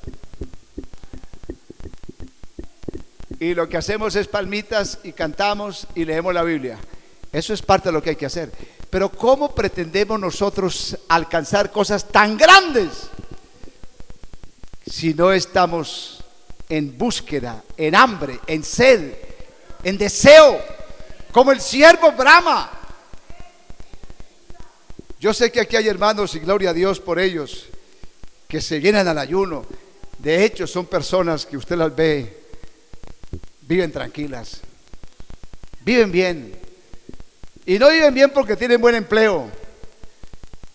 Y cantamos y leemos la Biblia. Eso es parte de lo que hay que hacer. Pero ¿cómo pretendemos nosotros alcanzar cosas tan grandes si no estamos en búsqueda, en hambre, en sed, en deseo, como el siervo brama. Yo sé que aquí hay hermanos, y gloria a Dios por ellos, que se llenan al ayuno. De hecho, son personas que usted las ve, viven tranquilas, viven bien. Y no viven bien porque tienen buen empleo,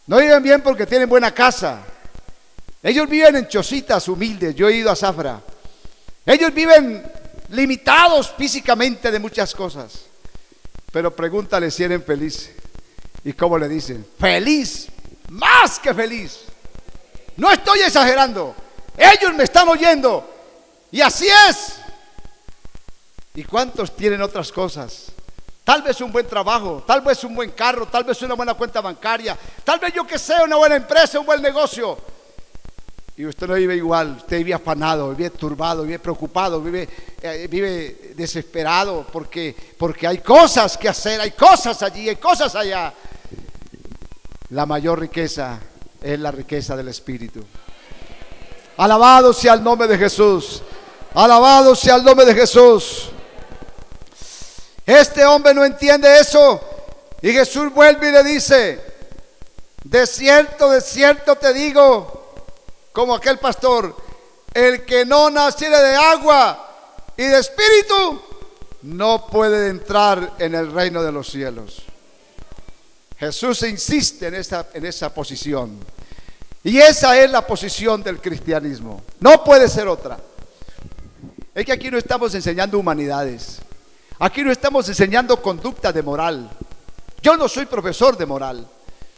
no viven bien porque tienen buena casa. Ellos viven en chocitas humildes. Yo he ido a Zafra. Ellos viven limitados físicamente de muchas cosas. Pero pregúntale si eran felices. ¿Y cómo le dicen? Feliz, más que feliz. No estoy exagerando. Ellos me están oyendo. Y así es. ¿Y cuántos tienen otras cosas? Tal vez un buen trabajo, tal vez un buen carro, tal vez una buena cuenta bancaria, tal vez yo que sé, una buena empresa, un buen negocio. Y usted no vive igual, usted vive afanado, vive turbado, vive preocupado, vive desesperado porque hay cosas que hacer, hay cosas allí, hay cosas allá. La mayor riqueza es la riqueza del Espíritu. Alabado sea el nombre de Jesús. Alabado sea el nombre de Jesús. Este hombre no entiende eso. Y Jesús vuelve y le dice: de cierto te digo, como aquel pastor, el que no naciere de agua y de espíritu no puede entrar en el reino de los cielos. Jesús insiste en esa posición. Y esa es la posición del cristianismo. No puede ser otra. Es que aquí no estamos enseñando humanidades. Aquí no estamos enseñando conducta de moral. Yo no soy profesor de moral.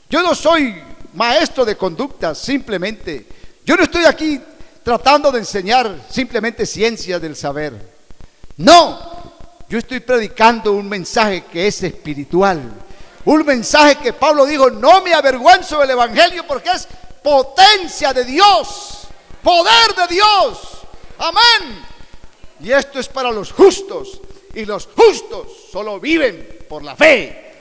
Yo no soy maestro de conducta simplemente. Yo no estoy aquí tratando de enseñar simplemente ciencias del saber. No, yo estoy predicando un mensaje que es espiritual. Un mensaje que Pablo dijo: no me avergüenzo del evangelio porque es potencia de Dios, poder de Dios. Amén. Y esto es para los justos. Y los justos solo viven por la fe.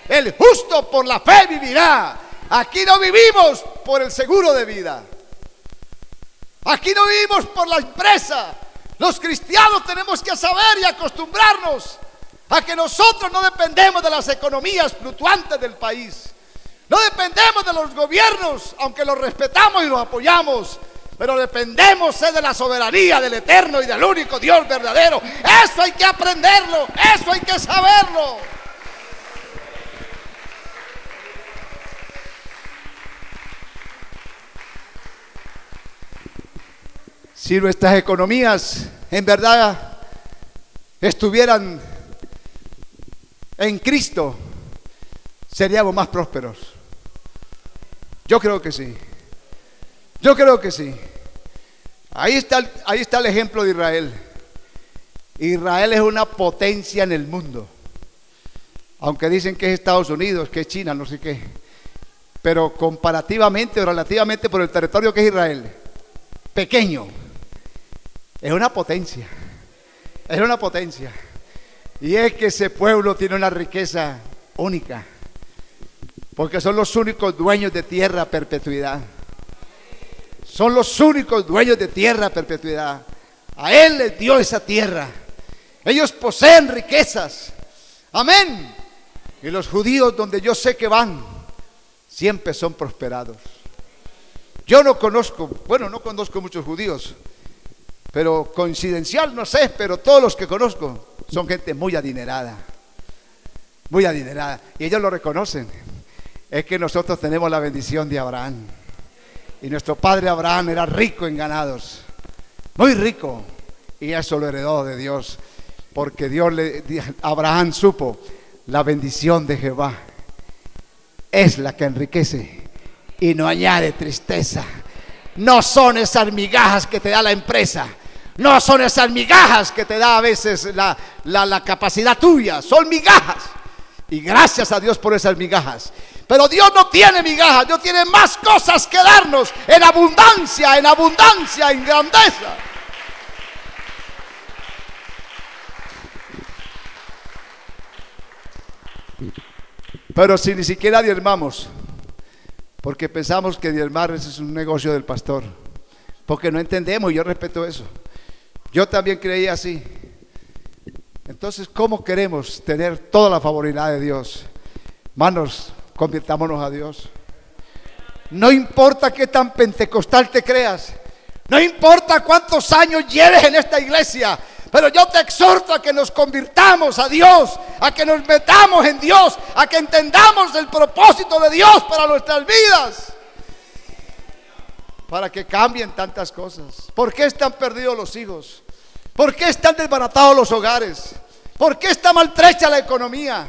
El justo por la fe vivirá. Aquí no vivimos por el seguro de vida. Aquí no vivimos por la empresa. Los cristianos tenemos que saber y acostumbrarnos a que nosotros no dependemos de las economías fluctuantes del país. No dependemos de los gobiernos, aunque los respetamos y los apoyamos. Pero dependemos de la soberanía del eterno y del único Dios verdadero. Eso hay que aprenderlo, eso hay que saberlo. Si nuestras economías en verdad estuvieran en Cristo, seríamos más prósperos. Yo creo que sí. Yo creo que sí. Ahí está el ejemplo de Israel. Israel es una potencia en el mundo. Aunque dicen que es Estados Unidos, que es China, no sé qué. Pero comparativamente o relativamente por el territorio que es Israel, pequeño, es una potencia. Es una potencia. Y es que ese pueblo tiene una riqueza única. Porque son los únicos dueños de tierra a perpetuidad. Son los únicos dueños de tierra a perpetuidad. A Él les dio esa tierra. Ellos poseen riquezas. Amén. Y los judíos, donde yo sé que van, siempre son prosperados. Yo no conozco muchos judíos, pero coincidencial no sé, pero todos los que conozco son gente muy adinerada. Muy adinerada. Y ellos lo reconocen. Es que nosotros tenemos la bendición de Abraham. Y nuestro padre Abraham era rico en ganados, muy rico, y eso lo heredó de Dios, porque Abraham supo: la bendición de Jehová es la que enriquece y no añade tristeza. No son esas migajas que te da la empresa, no son esas migajas que te da a veces la capacidad tuya, son migajas. Y gracias a Dios por esas migajas. Pero Dios no tiene migajas, Dios tiene más cosas que darnos en abundancia, en grandeza. Pero si ni siquiera diezmamos, porque pensamos que diezmar es un negocio del pastor. porque no entendemos, y yo respeto eso. Yo también creía así. Entonces, ¿cómo queremos tener toda la favorabilidad de Dios? Hermanos, convirtámonos a Dios. No importa qué tan pentecostal te creas, no importa cuántos años lleves en esta iglesia, pero yo te exhorto a que nos convirtamos a Dios, a que nos metamos en Dios, a que entendamos el propósito de Dios para nuestras vidas, para que cambien tantas cosas. ¿Por qué están perdidos los hijos? ¿Por qué están desbaratados los hogares? ¿Por qué está maltrecha la economía?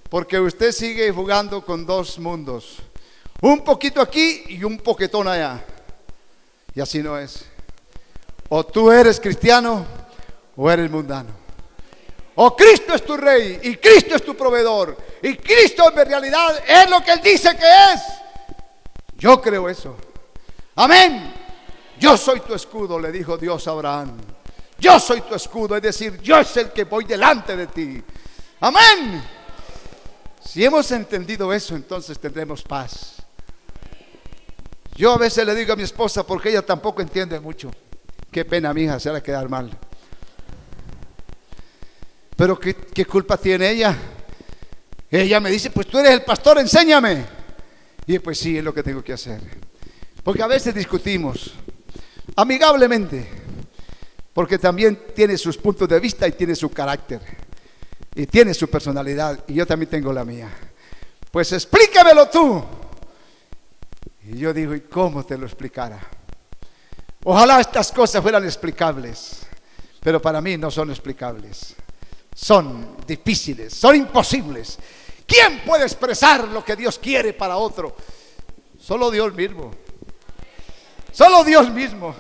Porque usted sigue jugando con dos mundos, un poquito aquí y un poquetón allá, y así no es. O tú eres cristiano o eres mundano. O Cristo es tu rey y Cristo es tu proveedor y Cristo en realidad es lo que Él dice que es. Yo creo eso. Amén. Yo soy tu escudo, le dijo Dios a Abraham. Yo soy tu escudo, es decir, yo es el que voy delante de ti. Amén. Si hemos entendido eso, entonces tendremos paz. Yo a veces le digo a mi esposa, porque ella tampoco entiende mucho. Qué pena, mi hija, se va a quedar mal. Pero ¿qué culpa tiene ella? Ella me dice, pues tú eres el pastor, enséñame. Y pues sí, es lo que tengo que hacer. Porque a veces discutimos amigablemente, porque también tiene sus puntos de vista y tiene su carácter y tiene su personalidad, y yo también tengo la mía. Pues explícamelo tú. Y yo digo, ¿y cómo te lo explicara? Ojalá estas cosas fueran explicables, pero para mí no son explicables. Son difíciles, son imposibles. ¿Quién puede expresar lo que Dios quiere para otro? Solo Dios mismo. Solo Dios mismo.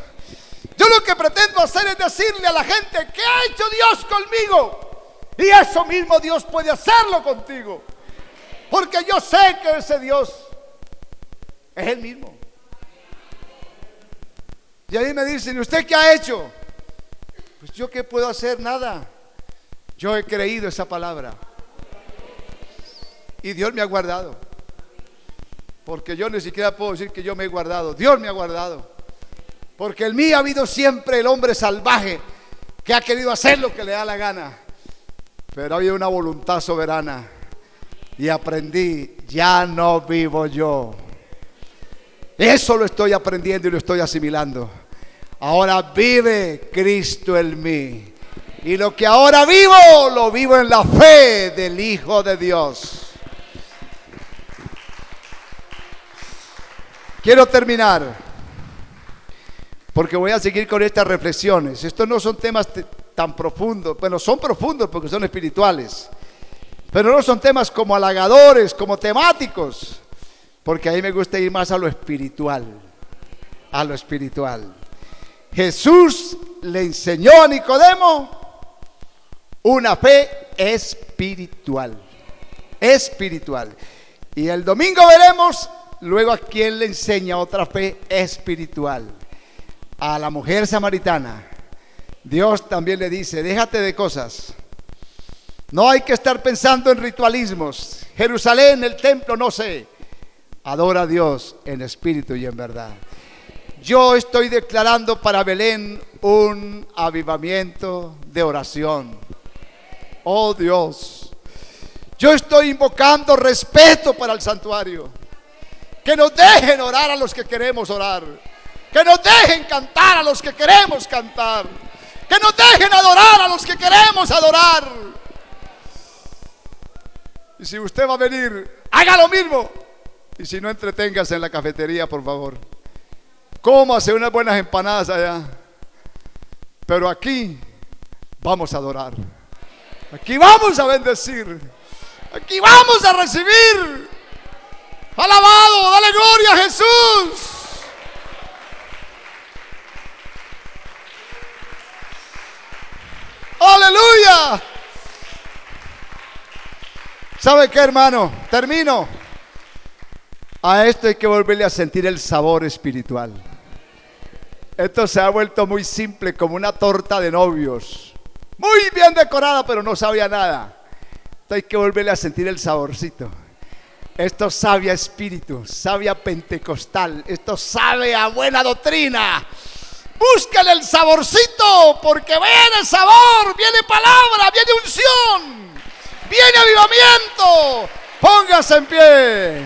Yo lo que pretendo hacer es decirle a la gente, ¿qué ha hecho Dios conmigo? Y eso mismo Dios puede hacerlo contigo. Porque yo sé que ese Dios es el mismo. Y ahí me dicen, ¿y usted qué ha hecho? Pues yo qué puedo hacer, nada. Yo he creído esa palabra. Y Dios me ha guardado. Porque yo ni siquiera puedo decir que yo me he guardado. Dios me ha guardado. Porque en mí ha habido siempre el hombre salvaje que ha querido hacer lo que le da la gana. Pero ha habido una voluntad soberana. Y aprendí, ya no vivo yo. Eso lo estoy aprendiendo y lo estoy asimilando. Ahora vive Cristo en mí. Y lo que ahora vivo, lo vivo en la fe del Hijo de Dios. Quiero terminar, porque voy a seguir con estas reflexiones. Estos no son temas tan profundos. Bueno, son profundos porque son espirituales. Pero no son temas como halagadores, como temáticos. Porque a mí me gusta ir más a lo espiritual. A lo espiritual. Jesús le enseñó a Nicodemo una fe espiritual. Espiritual. Y el domingo veremos luego a quién le enseña otra fe espiritual. A la mujer samaritana. Dios también le dice, déjate de cosas. No hay que estar pensando en ritualismos. Jerusalén, el templo, no sé. Adora a Dios en espíritu y en verdad. Yo estoy declarando para Belén un avivamiento de oración. Oh Dios, yo estoy invocando respeto para el santuario. Que nos dejen orar a los que queremos orar. Que nos dejen cantar a los que queremos cantar. Que nos dejen adorar a los que queremos adorar. Y si usted va a venir, haga lo mismo. Y si no, entreténgase en la cafetería, por favor. Cómase unas buenas empanadas allá. Pero aquí vamos a adorar. Aquí vamos a bendecir. Aquí vamos a recibir. Alabado, dale gloria a Jesús. Aleluya. ¿Sabe qué, hermano? Termino. A esto hay que volverle a sentir el sabor espiritual. Esto se ha vuelto muy simple, como una torta de novios. Muy bien decorada, pero no sabía nada. Esto hay que volverle a sentir el saborcito. Esto sabe a espíritu, sabe a pentecostal. Esto sabe a buena doctrina. búscale el saborcito, porque viene sabor, viene palabra, viene unción, viene avivamiento. Póngase en pie.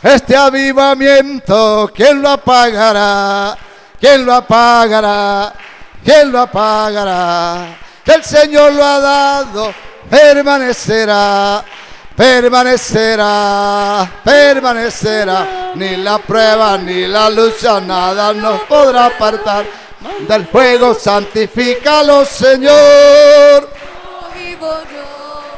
Este avivamiento, ¿quién lo apagará? ¿Quién lo apagará? ¿Quién lo apagará? Que el Señor lo ha dado, permanecerá, permanecerá, permanecerá. Ni la prueba ni la lucha, nada nos podrá apartar del fuego. Santifícalo, Señor.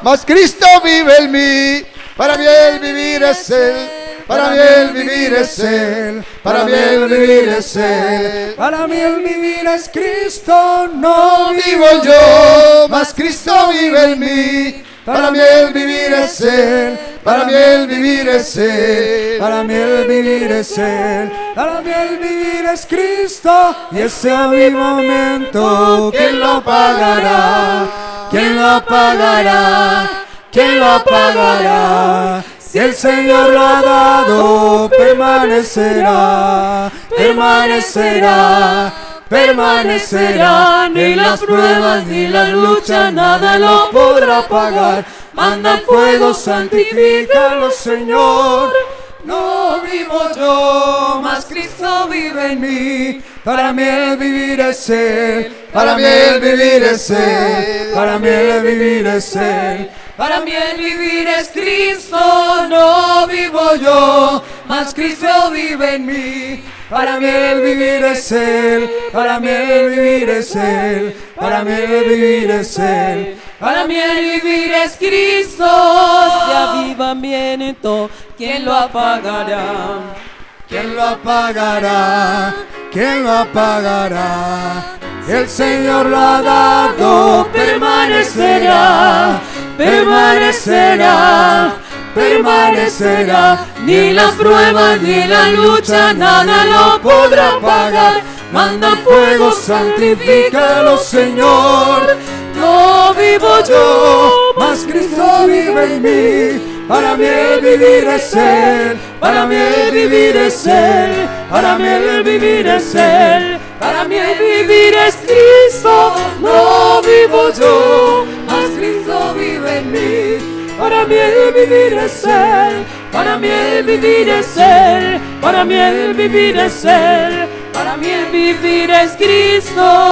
Mas Cristo vive en mí, para mí el vivir es Él. Para mí el vivir es Él, para mí el vivir es Él. Para mí el vivir es Cristo, no Vivo yo, mas Cristo vive en mí. Para mí el vivir es Él, para mí el vivir es Él. Para mí el vivir es Él, para mí el vivir es Cristo. Y ese avivamiento, ¿quién lo apagará? ¿Quién lo apagará? ¿Quién lo apagará? Si el Señor lo ha dado, permanecerá, permanecerá, permanecerá. Ni las pruebas ni la lucha, nada lo podrá apagar. Manda fuego, santifícalo, Señor. No vivo yo, mas Cristo vive en mí. Para mí el vivir es Él, para mí el vivir es Él, para mí el vivir es Él. Para mí el vivir es Cristo, no vivo yo, mas Cristo vive en mí. Para mí el vivir es Él, para mí el vivir es Él, para mí el vivir es Él. Para mí el vivir es Cristo. Este avivamiento, ¿quién lo apagará? ¿Quién lo apagará? ¿Quién lo apagará? El Señor lo ha dado, permanecerá, permanecerá, permanecerá. Ni las pruebas ni la lucha, nada lo podrá apagar. Manda fuego, santifícalo, Señor. No vivo yo, mas Cristo vive en mí. Para mí el vivir es Él, para mí el vivir es Él, para mí el vivir es Él. Para mí el vivir es Cristo, no vivo yo, mas Cristo vive en mí. Para mí el vivir es Él, para mí el vivir es Él, para mí el vivir es Él, para mí el vivir es Cristo.